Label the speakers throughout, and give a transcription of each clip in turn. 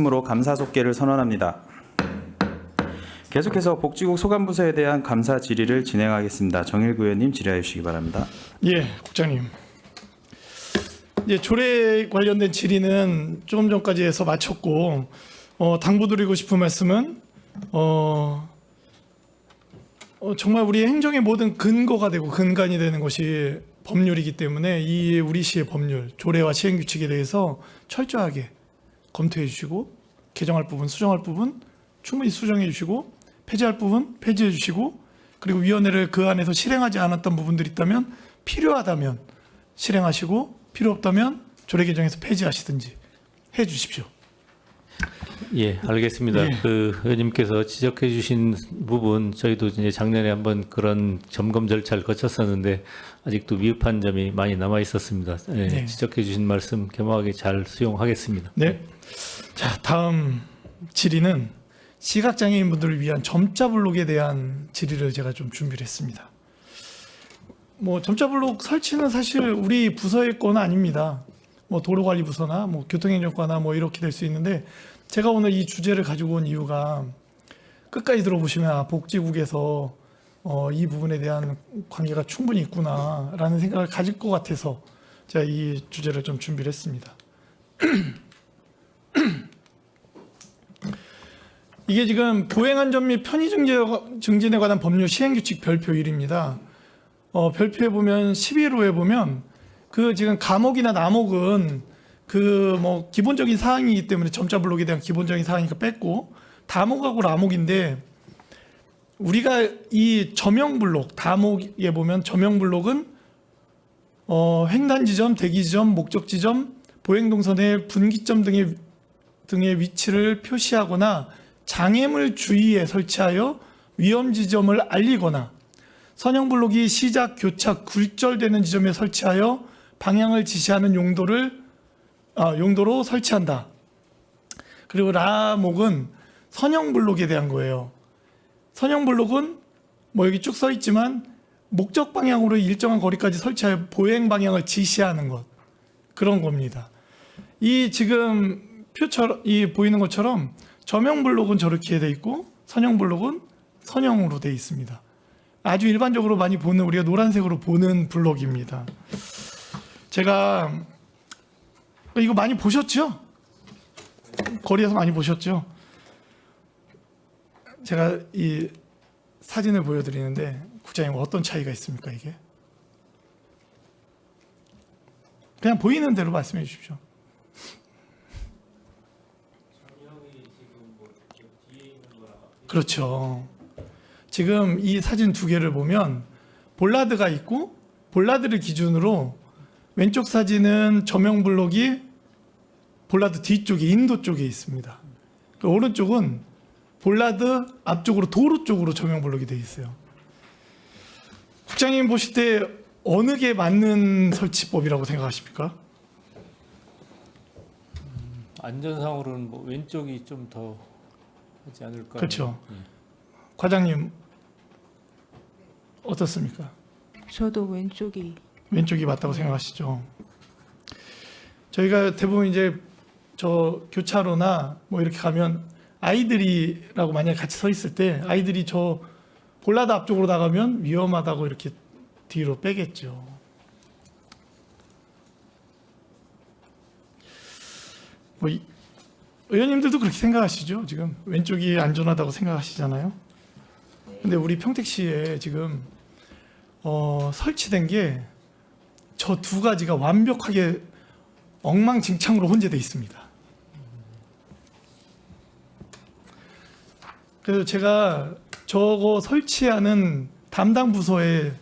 Speaker 1: 으로 감사속개를 선언합니다. 계속해서 복지국 소관부서에 대한 감사 질의를 진행하겠습니다. 정일구 의원님 질의해 주시기 바랍니다.
Speaker 2: 예, 국장님. 조례 관련된 질의는 조금 전까지 해서 마쳤고, 당부드리고 싶은 말씀은 정말 우리 행정의 모든 근거가 되고 근간이 되는 것이 법률이기 때문에 이 우리 시의 법률, 조례와 시행규칙에 대해서 철저하게 검토해 주시고, 개정할 부분, 수정할 부분 충분히 수정해 주시고, 폐지할 부분 폐지해 주시고, 그리고 위원회를 그 안에서 실행하지 않았던 부분들이 있다면 필요하다면 실행하시고, 필요 없다면 조례 개정에서 폐지하시든지 해 주십시오.
Speaker 3: 예, 알겠습니다.
Speaker 2: 예.
Speaker 3: 그 의원님께서 지적해 주신 부분 저희도 이제 작년에 한번 그런 점검 절차를 거쳤었는데 아직도 미흡한 점이 많이 남아 있었습니다. 예,
Speaker 2: 네.
Speaker 3: 지적해 주신 말씀 겸허하게 잘 수용하겠습니다.
Speaker 2: 네. 자, 다음 질의는 시각장애인분들을 위한 점자 블록에 대한 질의를 제가 좀 준비를 했습니다. 점자 블록 설치는 사실 우리 부서의 건 아닙니다. 도로관리부서나 교통행정과나 이렇게 될 수 있는데, 제가 오늘 이 주제를 가지고 온 이유가 끝까지 들어보시면 복지국에서 이 부분에 대한 관계가 충분히 있구나라는 생각을 가질 것 같아서 제가 이 주제를 좀 준비를 했습니다. 이게 지금 보행안전 및 편의 증진에 관한 법률 시행규칙 별표 1입니다. 별표에 보면 11호에 보면 그 지금 감옥이나 남옥은 기본적인 사항이기 때문에 점자 블록에 대한 기본적인 사항이니까 뺐고, 다목하고 라목인데, 우리가 이 저명 블록, 다목에 보면 저명 블록은 횡단 지점, 대기 지점, 목적 지점, 보행 동선의 분기점 등의 위치를 표시하거나 장애물 주위에 설치하여 위험 지점을 알리거나, 선형 블록이 시작, 교착, 굴절되는 지점에 설치하여 방향을 지시하는 용도로 설치한다. 그리고 라목은 선형 블록에 대한 거예요. 선형 블록은 여기 쭉 써 있지만 목적 방향으로 일정한 거리까지 설치하여 보행 방향을 지시하는 것, 그런 겁니다. 이 지금 표처럼 이 보이는 것처럼 저명 블록은 저렇게 돼 있고 선형 블록은 선형으로 돼 있습니다. 아주 일반적으로 많이 보는, 우리가 노란색으로 보는 블록입니다. 제가 이거 많이 보셨죠? 거리에서 많이 보셨죠? 제가 이 사진을 보여드리는데 국장님 어떤 차이가 있습니까? 이게 그냥 보이는 대로 말씀해 주십시오. 그렇죠. 지금 이 사진 두 개를 보면 볼라드가 있고, 볼라드를 기준으로 왼쪽 사진은 저명 블록이 볼라드 뒤쪽에 인도 쪽에 있습니다. 오른쪽은 볼라드 앞쪽으로 도로 쪽으로 저명 블록이 되어 있어요. 국장님 보실 때 어느 게 맞는 설치법이라고 생각하십니까?
Speaker 3: 안전상으로는 왼쪽이 좀 더 하지 않을까.
Speaker 2: 그렇죠. 과장님 어떻습니까?
Speaker 4: 저도 왼쪽이
Speaker 2: 맞다고 생각하시죠? 저희가 대부분 이제 저 교차로나 이렇게 가면 아이들이라고 만약에 같이 서 있을 때 아이들이 저 볼라드 앞쪽으로 나가면 위험하다고 이렇게 뒤로 빼겠죠. 의원님들도 그렇게 생각하시죠? 지금 왼쪽이 안전하다고 생각하시잖아요. 근데 우리 평택시에 지금 설치된 게 저 두 가지가 완벽하게 엉망진창으로 혼재되어 있습니다. 그래서 제가 저거 설치하는 담당 부서에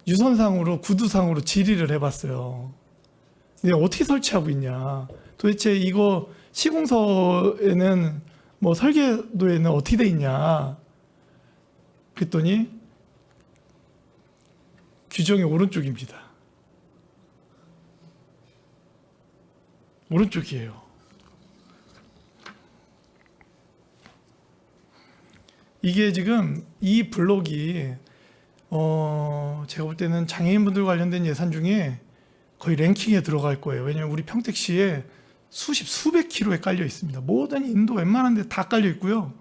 Speaker 2: 유선상으로 구두상으로 질의를 해봤어요. 근데 어떻게 설치하고 있냐? 도대체 이거 시공서에는 설계도에는 어떻게 돼 있냐? 그랬더니 규정이 오른쪽입니다. 오른쪽이에요. 이게 지금 이 블록이 제가 볼 때는 장애인분들 관련된 예산 중에 거의 랭킹에 들어갈 거예요. 왜냐하면 우리 평택시에 수백 킬로에 깔려 있습니다. 모든 인도 웬만한 데 다 깔려 있고요.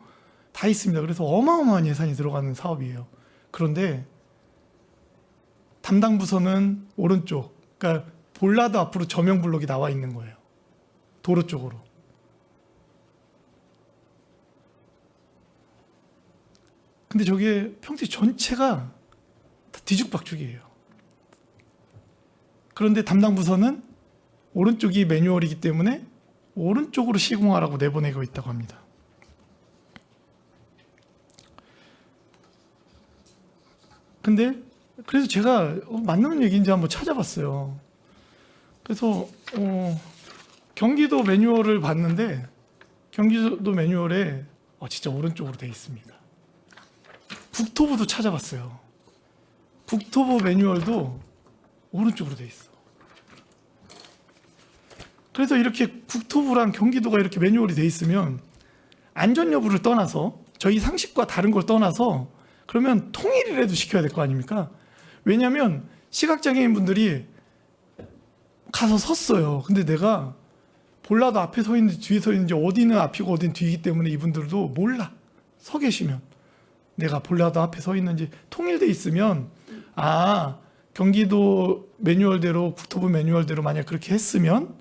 Speaker 2: 다 있습니다. 그래서 어마어마한 예산이 들어가는 사업이에요. 그런데 담당 부서는 오른쪽, 그러니까 볼라드 앞으로 저명 블록이 나와 있는 거예요. 도로 쪽으로. 근데 저게 평택 전체가 다 뒤죽박죽이에요. 그런데 담당 부서는 오른쪽이 매뉴얼이기 때문에 오른쪽으로 시공하라고 내보내고 있다고 합니다. 근데 그래서 제가 맞는 얘기인지 한번 찾아봤어요. 그래서 경기도 매뉴얼을 봤는데 경기도 매뉴얼에 진짜 오른쪽으로 돼 있습니다. 국토부도 찾아봤어요. 국토부 매뉴얼도 오른쪽으로 돼 있어. 그래서 이렇게 국토부랑 경기도가 이렇게 매뉴얼이 돼 있으면 안전 여부를 떠나서 저희 상식과 다른 걸 떠나서 그러면 통일이라도 시켜야 될 거 아닙니까? 왜냐하면 시각장애인 분들이 가서 섰어요. 근데 내가 볼라도 앞에 서 있는지 뒤에 서 있는지 어디는 앞이고 어디는 뒤이기 때문에 이분들도 몰라. 서 계시면 내가 볼라도 앞에 서 있는지 통일돼 있으면 경기도 매뉴얼대로 국토부 매뉴얼대로 만약 그렇게 했으면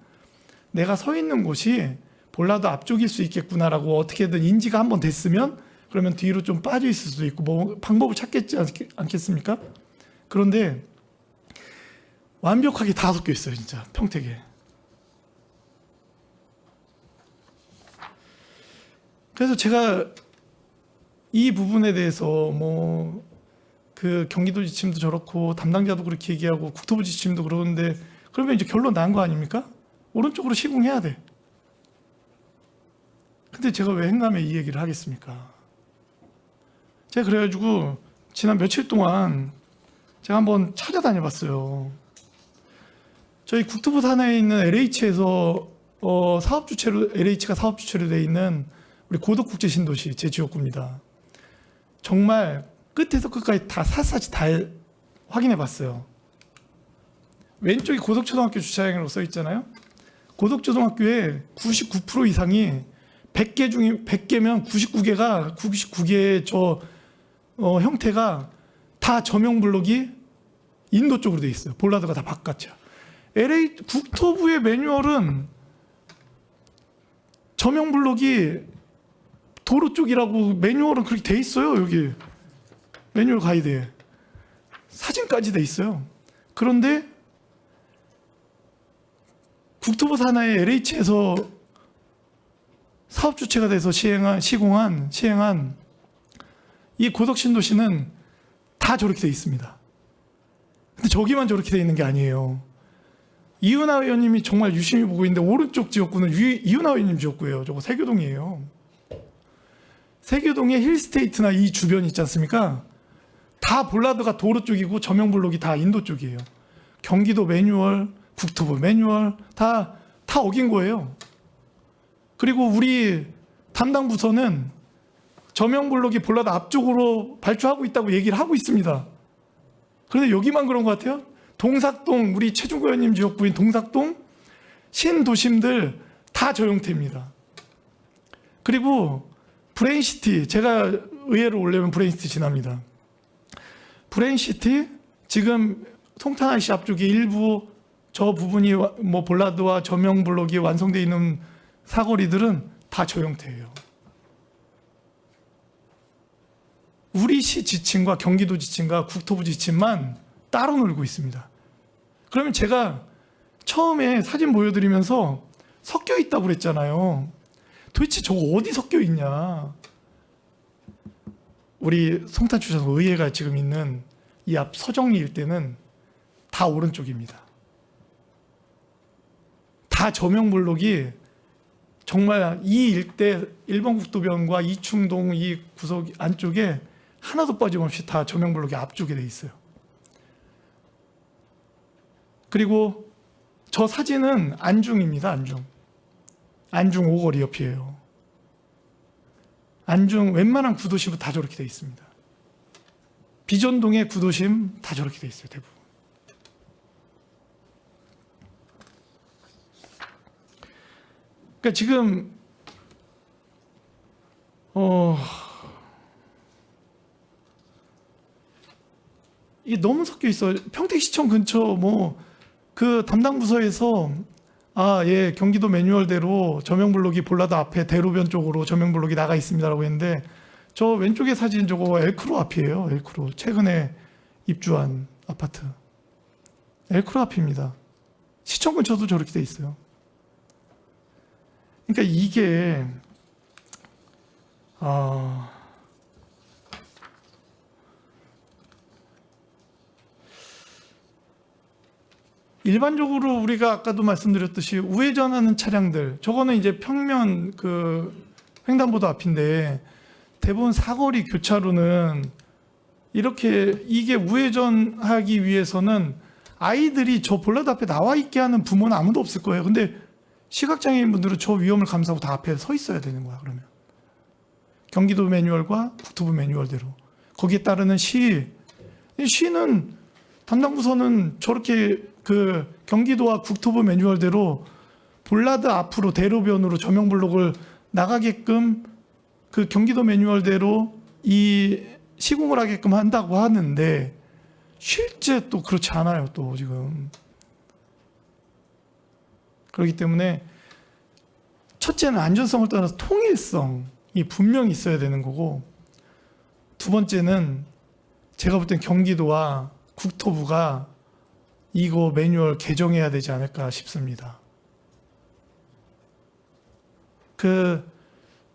Speaker 2: 내가 서 있는 곳이 볼라도 앞쪽일 수 있겠구나라고 어떻게든 인지가 한번 됐으면 그러면 뒤로 좀 빠져 있을 수도 있고 뭐 방법을 찾겠지 않겠습니까? 그런데 완벽하게 다 섞여 있어요, 진짜 평택에. 그래서 제가 이 부분에 대해서 뭐 그 경기도 지침도 저렇고 담당자도 그렇게 얘기하고 국토부 지침도 그러는데 그러면 이제 결론 난 거 아닙니까? 오른쪽으로 시공해야 돼. 근데 제가 왜 행감에 이 얘기를 하겠습니까? 제가 그래가지고 지난 며칠 동안 제가 한번 찾아다녀 봤어요. 저희 국토부 산하에 있는 LH에서 사업 주체로 LH가 사업 주체로 돼 있는 우리 고덕국제 신도시 제 지역구입니다. 정말 끝에서 끝까지 다 샅샅이 다 확인해 봤어요. 왼쪽이 고덕초등학교 주차장이라고 써 있잖아요. 고덕초등학교의 99% 이상이 100개 중에 100개면 99개의 형태가 다 저명 블록이 인도 쪽으로 돼 있어요. 볼라드가 다 바깥이야. LA 국토부의 매뉴얼은 저명 블록이 도로 쪽이라고 매뉴얼은 그렇게 돼 있어요. 여기 매뉴얼 가이드에 사진까지 돼 있어요. 그런데 국토부 산하의 LH에서 사업 주체가 돼서 시행한 이 고덕 신도시는 다 저렇게 돼 있습니다. 근데 저기만 저렇게 돼 있는 게 아니에요. 이은하 의원님이 정말 유심히 보고 있는데 오른쪽 지역구는 이은하 의원님 지역구예요. 저거 세교동이에요. 세교동의 힐스테이트나 이 주변 있지 않습니까? 다 볼라드가 도로 쪽이고 저명 블록이 다 인도 쪽이에요. 경기도 매뉴얼, 국토부 매뉴얼 다 어긴 거예요. 그리고 우리 담당 부서는 저명 블록이 볼라드 앞쪽으로 발주하고 있다고 얘기를 하고 있습니다. 그런데 여기만 그런 것 같아요. 동삭동, 우리 최중구 의원님 지역구인 동삭동 신도심들 다 저 형태입니다. 그리고 브레인시티, 제가 의회로 올려면 브레인시티 지납니다. 브레인시티 지금 송탄IC 앞쪽에 일부 저 부분이 뭐 볼라드와 저명 블록이 완성되어 있는 사거리들은 다 저 형태예요. 우리 시 지침과 경기도 지침과 국토부 지침만 따로 놀고 있습니다. 그러면 제가 처음에 사진 보여드리면서 섞여 있다고 그랬잖아요. 도대체 저거 어디 섞여 있냐. 우리 송탄주차장 의회가 지금 있는 이 앞 서정리 일대는 다 오른쪽입니다. 다 저명 블록이 정말 이 일대 1번 국도변과 이충동 이 구석 안쪽에 하나도 빠짐없이 다 저명 블록이 앞쪽에 돼 있어요. 그리고 저 사진은 안중입니다. 안중 오거리 옆이에요. 안중 웬만한 구도심은 다 저렇게 돼 있습니다. 비전동의 구도심 다 저렇게 돼 있어요. 대부분. 그러니까 지금 이게 너무 섞여 있어요. 평택시청 근처 뭐 그 담당 부서에서 예, 경기도 매뉴얼대로 저명블록이 볼라드 앞에 대로변 쪽으로 저명블록이 나가 있습니다라고 했는데 저 왼쪽에 사진 저거 엘크로 앞이에요. 엘크로 최근에 입주한 아파트 엘크로 앞입니다. 시청 근처도 저렇게 돼 있어요. 그러니까 이게 일반적으로 우리가 아까도 말씀드렸듯이 우회전하는 차량들, 저거는 이제 평면 그 횡단보도 앞인데 대부분 사거리 교차로는 이렇게 이게 우회전하기 위해서는 아이들이 저 볼라드 앞에 나와 있게 하는 부모는 아무도 없을 거예요. 근데 시각장애인 분들은 저 위험을 감수하고 다 앞에 서 있어야 되는 거야. 그러면 경기도 매뉴얼과 국토부 매뉴얼대로 거기에 따르는 시는 담당 부서는 저렇게 그 경기도와 국토부 매뉴얼대로 볼라드 앞으로 대로변으로 저명블록을 나가게끔 그 경기도 매뉴얼대로 이 시공을 하게끔 한다고 하는데 실제 또 그렇지 않아요. 또 지금 그렇기 때문에 첫째는 안전성을 떠나서 통일성이 분명히 있어야 되는 거고, 두 번째는 제가 볼 땐 경기도와 국토부가 이거 매뉴얼 개정해야 되지 않을까 싶습니다.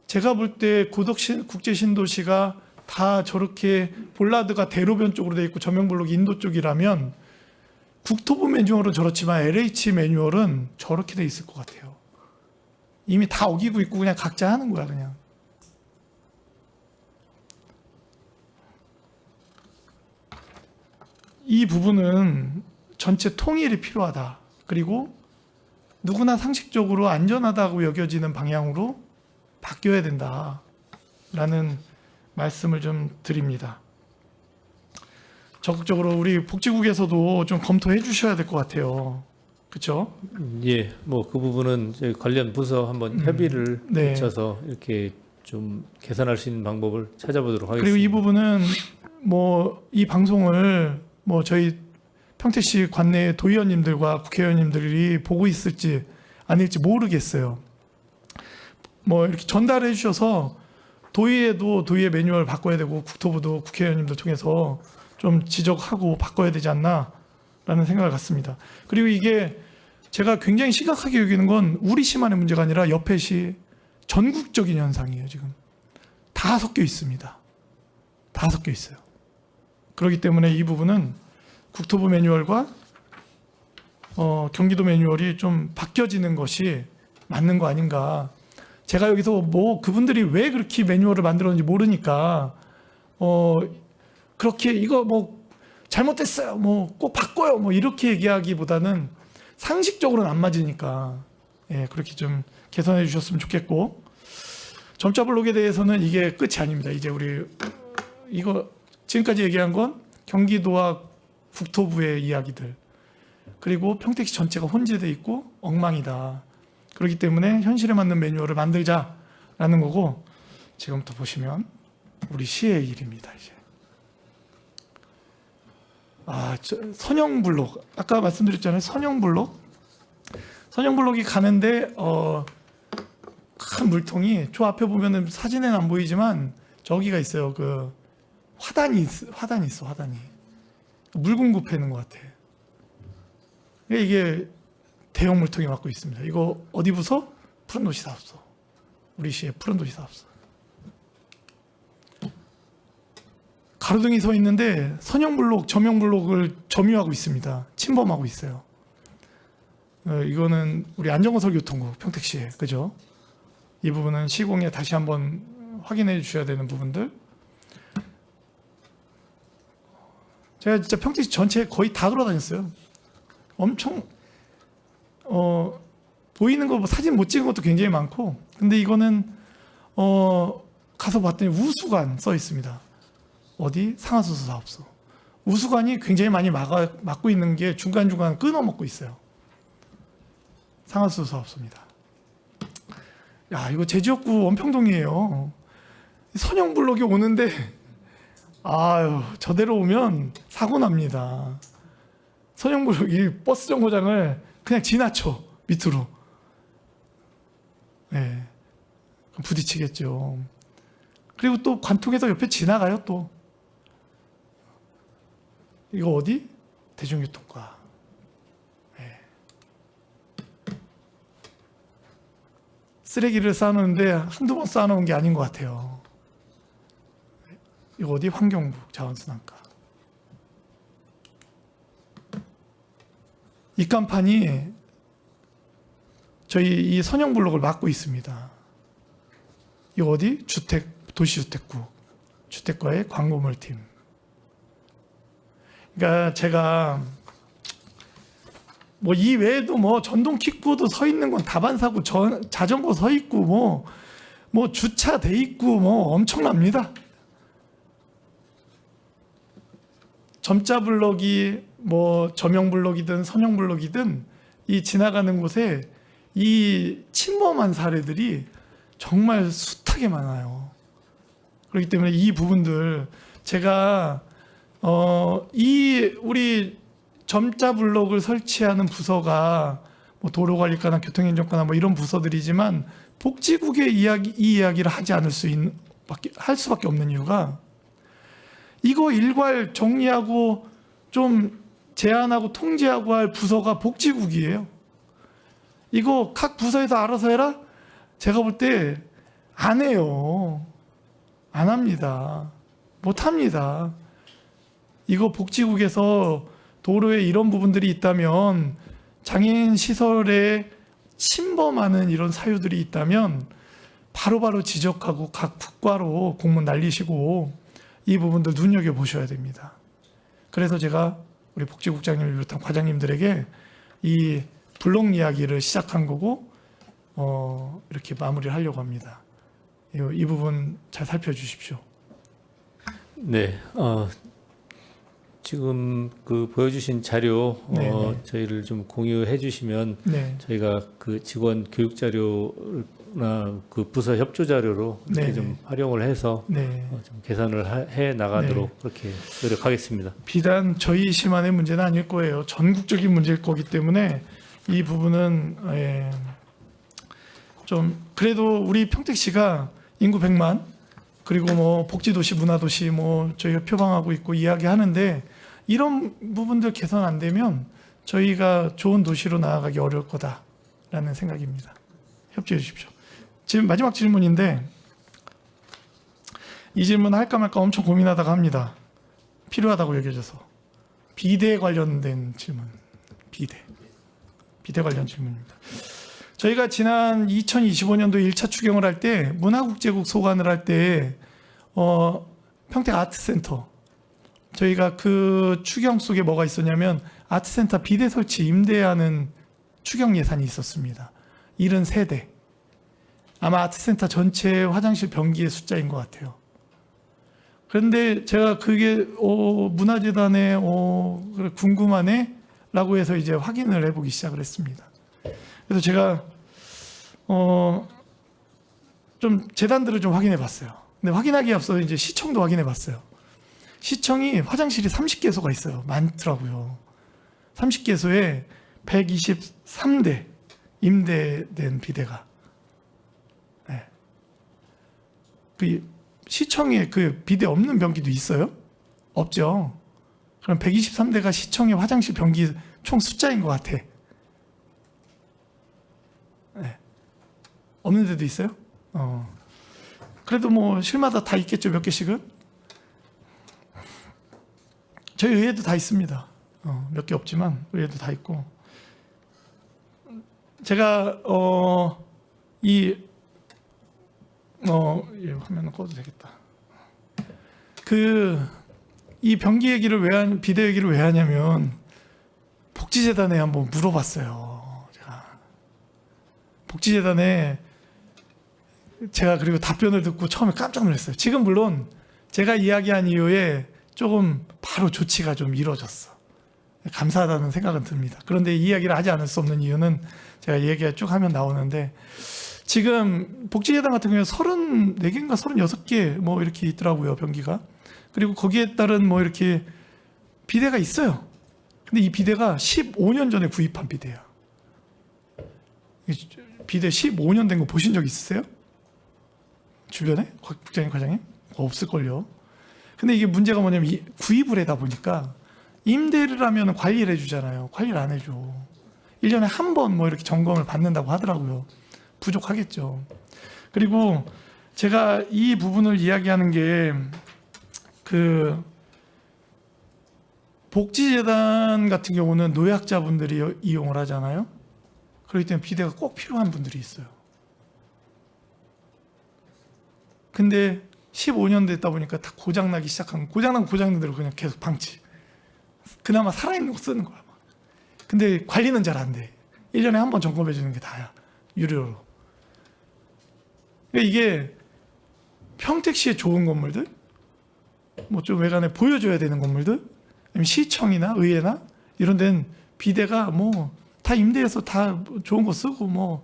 Speaker 2: 제가 볼 때 국제신도시가 다 저렇게 볼라드가 대로변 쪽으로 돼 있고 저명블록이 인도 쪽이라면 국토부 매뉴얼은 저렇지만 LH 매뉴얼은 저렇게 돼 있을 것 같아요. 이미 다 어기고 있고 그냥 각자 하는 거야 그냥. 이 부분은 전체 통일이 필요하다. 그리고 누구나 상식적으로 안전하다고 여겨지는 방향으로 바뀌어야 된다라는 말씀을 좀 드립니다. 적극적으로 우리 복지국에서도 좀 검토해 주셔야 될 것 같아요. 그렇죠?
Speaker 3: 예, 뭐 그 부분은 저희 관련 부서 한번 협의를
Speaker 2: 네.
Speaker 3: 거쳐서 이렇게 좀 개선할 수 있는 방법을 찾아보도록 하겠습니다.
Speaker 2: 그리고 이 부분은 뭐 이 방송을 뭐 저희 평택시 관내 도의원님들과 국회의원님들이 보고 있을지 아닐지 모르겠어요. 뭐 이렇게 전달해 주셔서 도의회도 도의회 매뉴얼 바꿔야 되고 국토부도 국회의원님들 통해서 좀 지적하고 바꿔야 되지 않나라는 생각을 갖습니다. 그리고 이게 제가 굉장히 심각하게 여기는 건 우리 시만의 문제가 아니라 옆에 시 전국적인 현상이에요. 지금 다 섞여 있습니다. 다 섞여 있어요. 그렇기 때문에 이 부분은 국토부 매뉴얼과 경기도 매뉴얼이 좀 바뀌어지는 것이 맞는 거 아닌가. 제가 여기서 뭐 그분들이 왜 그렇게 매뉴얼을 만들었는지 모르니까 그렇게 이거 뭐 잘못됐어요, 뭐 꼭 바꿔요, 뭐 이렇게 얘기하기보다는 상식적으로는 안 맞으니까 그렇게 좀 개선해 주셨으면 좋겠고, 점자 블록에 대해서는 이게 끝이 아닙니다. 이제 우리 이거 지금까지 얘기한 건 경기도와 국토부의 이야기들, 그리고 평택시 전체가 혼재돼 있고 엉망이다. 그렇기 때문에 현실에 맞는 매뉴얼을 만들자라는 거고, 지금부터 보시면 우리 시의 일입니다. 이제 선형블록, 아까 말씀드렸잖아요. 선형블록이 가는데 큰 물통이, 저 앞에 보면은 사진에는 안 보이지만 저기가 있어요. 그 화단이 있어. 화단이 물공구 패는 것 같아. 이게 대형 물통이 막고 있습니다. 이거 어디 부서? 푸른도시 사업소. 우리 시의 푸른도시 사업소. 가로등이 서 있는데 선형블록, 저명블록을 점유하고 있습니다. 침범하고 있어요. 이거는 우리 안전건설교통국 평택시에, 그죠? 이 부분은 시공에 다시 한번 확인해 주셔야 되는 부분들. 제가 진짜 평택시 전체 거의 다 돌아다녔어요. 엄청 보이는 거 사진 못 찍은 것도 굉장히 많고, 근데 이거는 가서 봤더니 우수관 써 있습니다. 어디? 상하수소 사업소. 우수관이 굉장히 많이 막고 있는 게 중간중간 끊어먹고 있어요. 상하수소 사업소입니다. 야, 이거 제 지역구 원평동이에요. 선영블록이 오는데 아유, 저대로 오면 사고 납니다. 선영블록이 버스 정거장을 그냥 지나쳐 밑으로. 네, 부딪히겠죠. 그리고 또 관통해서 옆에 지나가요 또. 이거 어디? 대중교통과. 네. 쓰레기를 쌓아놓는데 한두 번 쌓아놓은 게 아닌 것 같아요. 이거 어디? 환경부 자원순환과. 이 간판이 저희 이 선영블록을 막고 있습니다. 이거 어디? 도시주택구 주택과의 광고물팀. 그러니까 제가 뭐 이 외에도 뭐 전동 킥보드 서 있는 건 다반사고 자전거 서 있고 뭐 주차 돼 있고 뭐 엄청납니다. 점자 블럭이 뭐 저명 블럭이든 선형 블럭이든 이 지나가는 곳에 이 침범한 사례들이 정말 숱하게 많아요. 그렇기 때문에 이 부분들 제가 이 우리 점자 블록을 설치하는 부서가 뭐 도로관리과나 교통행정과나 뭐 이런 부서들이지만 복지국의 이 이야기를 하지 않을 할 수밖에 없는 이유가 이거 일괄 정리하고 좀 제한하고 통제하고 할 부서가 복지국이에요. 이거 각 부서에서 알아서 해라? 제가 볼 때 안 해요. 안 합니다. 못 합니다. 이거 복지국에서 도로에 이런 부분들이 있다면 장애인 시설에 침범하는 이런 사유들이 있다면 바로바로 지적하고 각 국과로 공문 날리시고 이 부분들 눈여겨보셔야 됩니다. 그래서 제가 우리 복지국장님을 비롯한 과장님들에게 이 블록 이야기를 시작한 거고 이렇게 마무리를 하려고 합니다. 이 부분 잘 살펴주십시오.
Speaker 3: 네, 지금 그 보여주신 자료 저희를 좀 공유해 주시면
Speaker 2: 네.
Speaker 3: 저희가 그 직원 교육 자료나 그 부서 협조 자료로 이렇게 좀 활용을 해서 좀 개선을 해 나가도록 그렇게 노력하겠습니다.
Speaker 2: 비단 저희 시만의 문제는 아닐 거예요. 전국적인 문제일 거기 때문에 이 부분은 좀 그래도 우리 평택시가 인구 100만 그리고 뭐 복지도시 문화도시 뭐 저희가 표방하고 있고 이야기하는데 이런 부분들 개선 안 되면 저희가 좋은 도시로 나아가기 어려울 거다라는 생각입니다. 협조해 주십시오. 지금 마지막 질문인데 이 질문 할까 말까 엄청 고민하다가 합니다. 필요하다고 여겨져서. 비대 관련된 질문. 비대 관련 질문입니다. 저희가 지난 2025년도 1차 추경을 할 때 문화국제국 소관을 할 때 평택 아트센터 저희가 그 추경 속에 뭐가 있었냐면 아트센터 비대 설치 임대하는 추경 예산이 있었습니다. 73대. 아마 아트센터 전체 화장실 변기의 숫자인 것 같아요. 그런데 제가 그게 문화재단에 그래, 궁금하네 라고 해서 이제 확인을 해보기 시작을 했습니다. 그래서 제가 좀 재단들을 좀 확인해 봤어요. 근데 확인하기에 앞서 이제 시청도 확인해 봤어요. 시청이 화장실이 30개소가 있어요. 많더라고요. 30개소에 123대 임대된 비대가. 네. 그 시청에 그 비대 없는 변기도 있어요? 없죠. 그럼 123대가 시청의 화장실 변기 총 숫자인 것 같아. 네. 없는 데도 있어요? 그래도 뭐 실마다 다 있겠죠, 몇 개씩은? 저희 의회도 다 있습니다. 몇 개 없지만 의회도 다 있고. 제가 이 화면은 꺼도 되겠다. 이 변기 얘기를 비대 얘기를 왜 하냐면 복지재단에 한번 물어봤어요. 복지재단에 제가 그리고 답변을 듣고 처음에 깜짝 놀랐어요. 지금 물론 제가 이야기한 이후에 조금 바로 조치가 좀 이루어졌어. 감사하다는 생각은 듭니다. 그런데 이 이야기를 하지 않을 수 없는 이유는 제가 얘기가 쭉 하면 나오는데 지금 복지재단 같은 경우에 34개인가 36개 뭐 이렇게 있더라고요, 병기가. 그리고 거기에 따른 뭐 이렇게 비대가 있어요. 근데 이 비대가 15년 전에 구입한 비대야. 비대 15년 된 거 보신 적 있으세요? 주변에? 국장님, 과장님? 없을걸요. 근데 이게 문제가 뭐냐면 구입을 하다 보니까 임대를 하면 관리를 해주잖아요. 관리를 안 해줘. 1년에 한 번 뭐 이렇게 점검을 받는다고 하더라고요. 부족하겠죠. 그리고 제가 이 부분을 이야기하는 게 그 복지재단 같은 경우는 노약자분들이 이용을 하잖아요. 그렇기 때문에 비대가 꼭 필요한 분들이 있어요. 근데 15년 됐다 보니까 다 고장나기 시작한, 고장난 대로 그냥 계속 방치. 그나마 살아있는 거 쓰는 거야. 근데 관리는 잘 안 돼. 1년에 한 번 점검해 주는 게 다야. 유료로. 그러니까 이게 평택시에 좋은 건물들, 뭐 좀 외관에 보여줘야 되는 건물들, 아니면 시청이나 의회나 이런 데는 비대가 뭐 다 임대해서 다 좋은 거 쓰고 뭐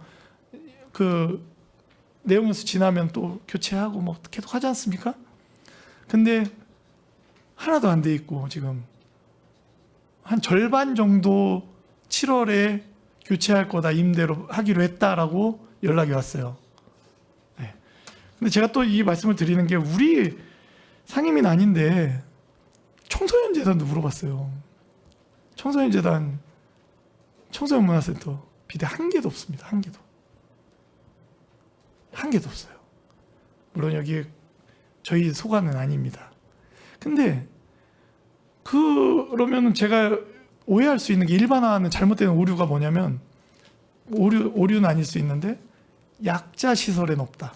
Speaker 2: 그 내용연수 지나면 또 교체하고 뭐 계속 하지 않습니까? 근데 하나도 안 돼 있고 지금 한 절반 정도 7월에 교체할 거다, 임대로 하기로 했다라고 연락이 왔어요. 네. 근데 제가 또 이 말씀을 드리는 게 우리 상임위는 아닌데 청소년 재단도 물어봤어요. 청소년 재단, 청소년 문화센터 비대 한 개도 없습니다. 한 개도 없어요. 물론 여기 저희 소관은 아닙니다. 근데 그러면 제가 오해할 수 있는 게 일반화하는 잘못된 오류가 뭐냐면 오류는 아닐 수 있는데 약자 시설엔 없다.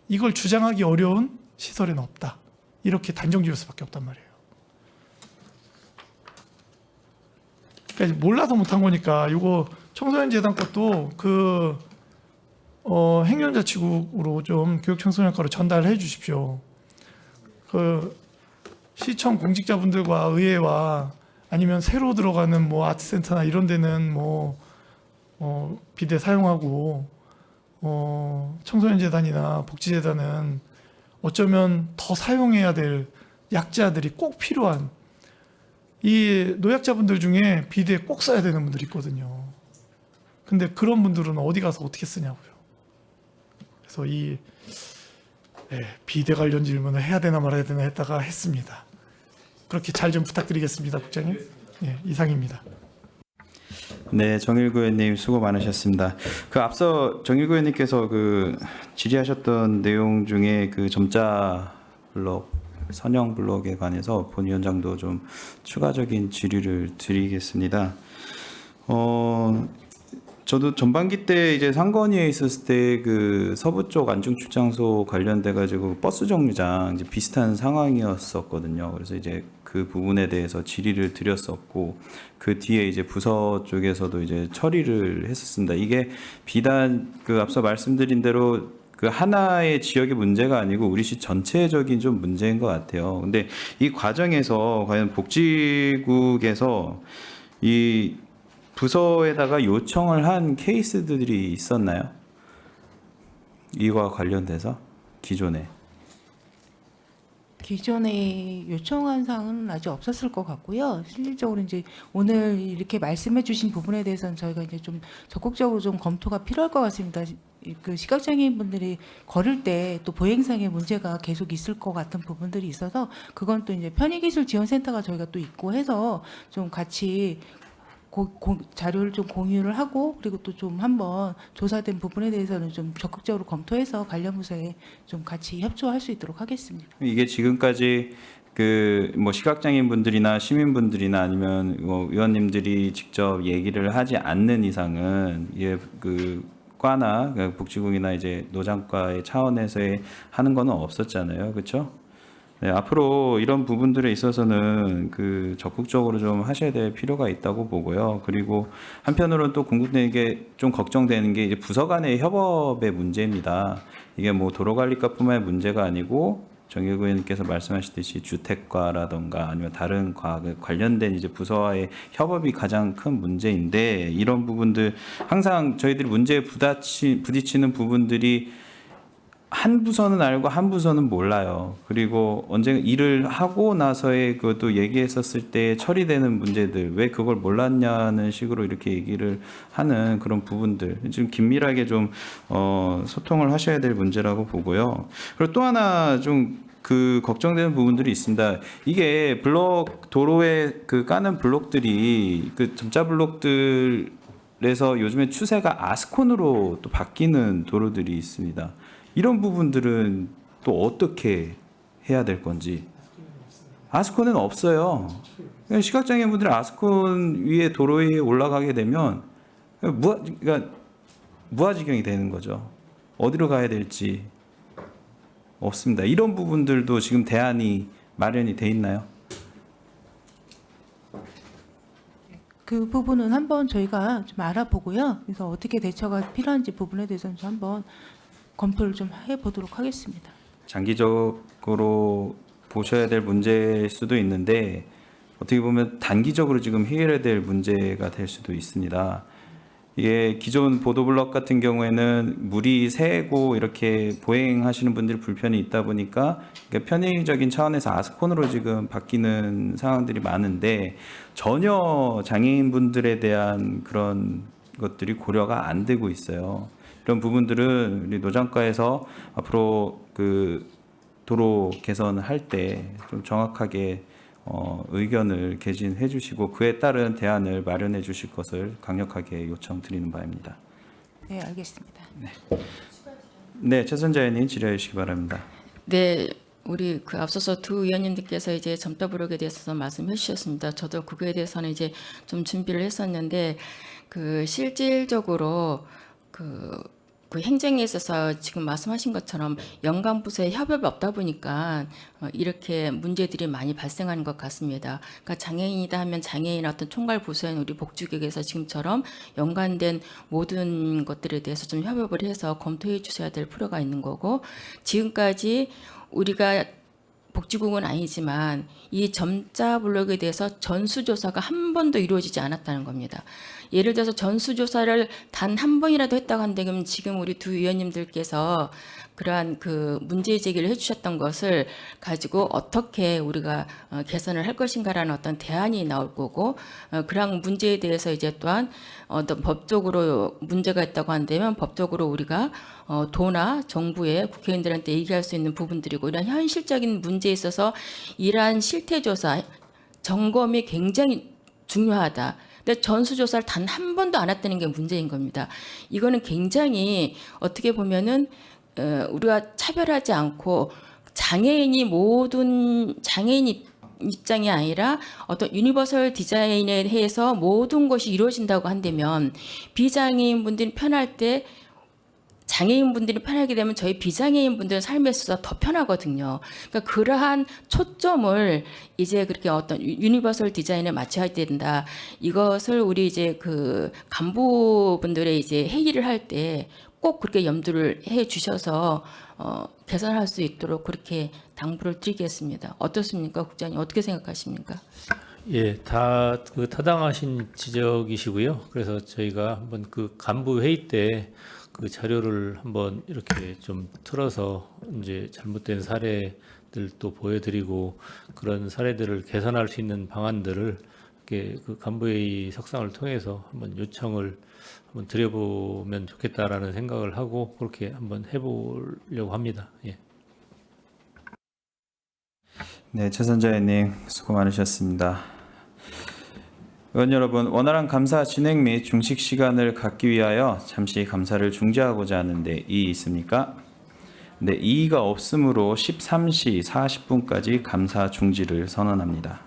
Speaker 2: 이걸 주장하기 어려운 시설엔 없다. 이렇게 단정 지을 수밖에 없단 말이에요. 그러니까 몰라서 못한 거니까 이거 청소년 재단 것도 그 행정자치국으로 좀 교육청소년과로 전달해 주십시오. 그 시청 공직자분들과 의회와 아니면 새로 들어가는 뭐 아트센터나 이런 데는 뭐 비대 사용하고 청소년 재단이나 복지재단은 어쩌면 더 사용해야 될 약자들이 꼭 필요한, 이 노약자분들 중에 비대 꼭 써야 되는 분들이 있거든요. 근데 그런 분들은 어디 가서 어떻게 쓰냐고요. 그래서 이 비대 관련 질문을 해야 되나 말아야 되나 했다가 했습니다. 그렇게 잘 좀 부탁드리겠습니다, 국장님. 예, 이상입니다.
Speaker 1: 네, 정일구 의원님 수고 많으셨습니다. 그 앞서 정일구 의원님께서 그 질의하셨던 내용 중에 그 점자 블록, 선형 블록에 관해서 본 위원장도 좀 추가적인 질의를 드리겠습니다. 저도 전반기 때 이제 상건위에 있었을 때 그 서부 쪽 안중 출장소 관련돼 가지고 버스 정류장 이제 비슷한 상황이었었거든요. 그래서 이제 그 부분에 대해서 질의를 드렸었고, 그 뒤에 이제 부서 쪽에서도 이제 처리를 했었습니다. 이게 비단 그 앞서 말씀드린 대로 그 하나의 지역의 문제가 아니고 우리 시 전체적인 좀 문제인 것 같아요. 근데 이 과정에서 과연 복지국에서 이 부서에다가 요청을 한 케이스들이 있었나요? 이와 관련돼서 기존에
Speaker 4: 요청한 사항은 아직 없었을 것 같고요. 실질적으로 이제 오늘 이렇게 말씀해 주신 부분에 대해서는 저희가 이제 좀 적극적으로 좀 검토가 필요할 것 같습니다. 그 시각장애인 분들이 걸을 때 또 보행상의 문제가 계속 있을 것 같은 부분들이 있어서 그건 또 이제 편의기술지원센터가 저희가 또 있고 해서 좀 같이 자료를 좀 공유를 하고, 그리고 또 좀 한번 조사된 부분에 대해서는 좀 적극적으로 검토해서 관련 부서에 좀 같이 협조할 수 있도록 하겠습니다.
Speaker 1: 이게 지금까지 그 뭐 시각장애인 분들이나 시민분들이나 아니면 뭐 의원님들이 직접 얘기를 하지 않는 이상은 이게 그 과나 복지국이나 이제 노장과의 차원에서의 하는 거는 없었잖아요, 그렇죠? 네, 앞으로 이런 부분들에 있어서는 그 적극적으로 좀 하셔야 될 필요가 있다고 보고요. 그리고 한편으로는 또 궁금된 게 좀 걱정되는 게 이제 부서 간의 협업의 문제입니다. 이게 뭐 도로관리과뿐만의 문제가 아니고 정의국 의원님께서 말씀하셨듯이 주택과라던가 아니면 다른 과학 관련된 이제 부서와의 협업이 가장 큰 문제인데 이런 부분들 항상 저희들이 문제에 부딪히는 부분들이 한 부서는 알고 한 부서는 몰라요. 그리고 언젠가 일을 하고 나서의 그것도 얘기했었을 때 처리되는 문제들 왜 그걸 몰랐냐는 식으로 이렇게 얘기를 하는 그런 부분들 좀 긴밀하게 좀 소통을 하셔야 될 문제라고 보고요. 그리고 또 하나 좀 그 걱정되는 부분들이 있습니다. 이게 블록 도로에 그 까는 블록들이 그 점자 블록들에서 요즘에 추세가 아스콘으로 또 바뀌는 도로들이 있습니다. 이런 부분들은 또 어떻게 해야 될 건지. 아스콘은 없어요. 시각장애인분들이 아스콘 위에 도로 위에 올라가게 되면 그러니까 무아지경이 되는 거죠. 어디로 가야 될지 없습니다. 이런 부분들도 지금 대안이 마련이 돼 있나요?
Speaker 4: 그 부분은 한번 저희가 좀 알아보고요. 그래서 어떻게 대처가 필요한지 부분에 대해서는 좀 한번 검토를 좀 해보도록 하겠습니다.
Speaker 1: 장기적으로 보셔야 될 문제일 수도 있는데 어떻게 보면 단기적으로 지금 해결해야 될 문제가 될 수도 있습니다. 이게 기존 보도블록 같은 경우에는 물이 새고 이렇게 보행하시는 분들 불편이 있다 보니까 편의적인 차원에서 아스콘으로 지금 바뀌는 상황들이 많은데 전혀 장애인분들에 대한 그런 것들이 고려가 안 되고 있어요. 이런 부분들은 우리 노장과에서 앞으로 그 도로 개선을 할 때 좀 정확하게 의견을 개진해 주시고 그에 따른 대안을 마련해 주실 것을 강력하게 요청드리는 바입니다.
Speaker 4: 네, 알겠습니다.
Speaker 1: 네, 최선자 의원님 질의해 주시기 바랍니다.
Speaker 5: 네, 우리 그 앞서서 두 의원님들께서 이제 점자 블록에 대해서 말씀해 주셨습니다. 저도 그거에 대해서는 이제 좀 준비를 했었는데 그 실질적으로 그 행정에 있어서 지금 말씀하신 것처럼 연관 부서의 협업이 없다 보니까 이렇게 문제들이 많이 발생하는 것 같습니다. 그러니까 장애인이다 하면 장애인 어떤 총괄 부서인 우리 복지국에서 지금처럼 연관된 모든 것들에 대해서 좀 협업을 해서 검토해 주셔야 될 필요가 있는 거고 지금까지 우리가 복지국은 아니지만 이 점자 블록에 대해서 전수조사가 한 번도 이루어지지 않았다는 겁니다. 예를 들어서 전수조사를 단 한 번이라도 했다고 한다면 지금 우리 두 위원님들께서 그러한 그 문제 제기를 해주셨던 것을 가지고 어떻게 우리가 개선을 할 것인가라는 어떤 대안이 나올 거고 그러한 문제에 대해서 이제 또한 어떤 법적으로 문제가 있다고 한다면 법적으로 우리가 도나 정부에 국회의원들한테 얘기할 수 있는 부분들이고 이런 현실적인 문제에 있어서 이러한 실태조사 점검이 굉장히 중요하다. 근데 전수조사를 단 한 번도 안 했다는 게 문제인 겁니다. 이거는 굉장히 어떻게 보면은 우리가 차별하지 않고 장애인이 모든 장애인 입장이 아니라 어떤 유니버설 디자인에 의해서 모든 것이 이루어진다고 한다면 비장애인분들이 편할 때 장애인분들이 편하게 되면 저희 비장애인분들의 삶에 있어서 더 편하거든요. 그러니까 그러한 초점을 이제 그렇게 어떤 유니버설 디자인에 맞춰야 된다. 이것을 우리 이제 그 간부분들의 이제 회의를 할 때 꼭 그렇게 염두를 해 주셔서 개선할 수 있도록 그렇게 당부를 드리겠습니다. 어떻습니까, 국장님? 어떻게 생각하십니까?
Speaker 3: 예, 다 그 타당하신 지적이시고요. 그래서 저희가 한번 그 간부 회의 때 그 자료를 한번 이렇게 좀 틀어서 이제 잘못된 사례들도 보여드리고 그런 사례들을 개선할 수 있는 방안들을 이렇게 그 간부회의 석상을 통해서 한번 요청을 한번 드려보면 좋겠다라는 생각을 하고 그렇게 한번 해보려고 합니다. 예.
Speaker 1: 네, 최선자 의원님 수고 많으셨습니다. 의원 여러분, 원활한 감사 진행 및 중식 시간을 갖기 위하여 잠시 감사를 중지하고자 하는데 이의 있습니까? 네, 이의가 없으므로 13시 40분까지 감사 중지를 선언합니다.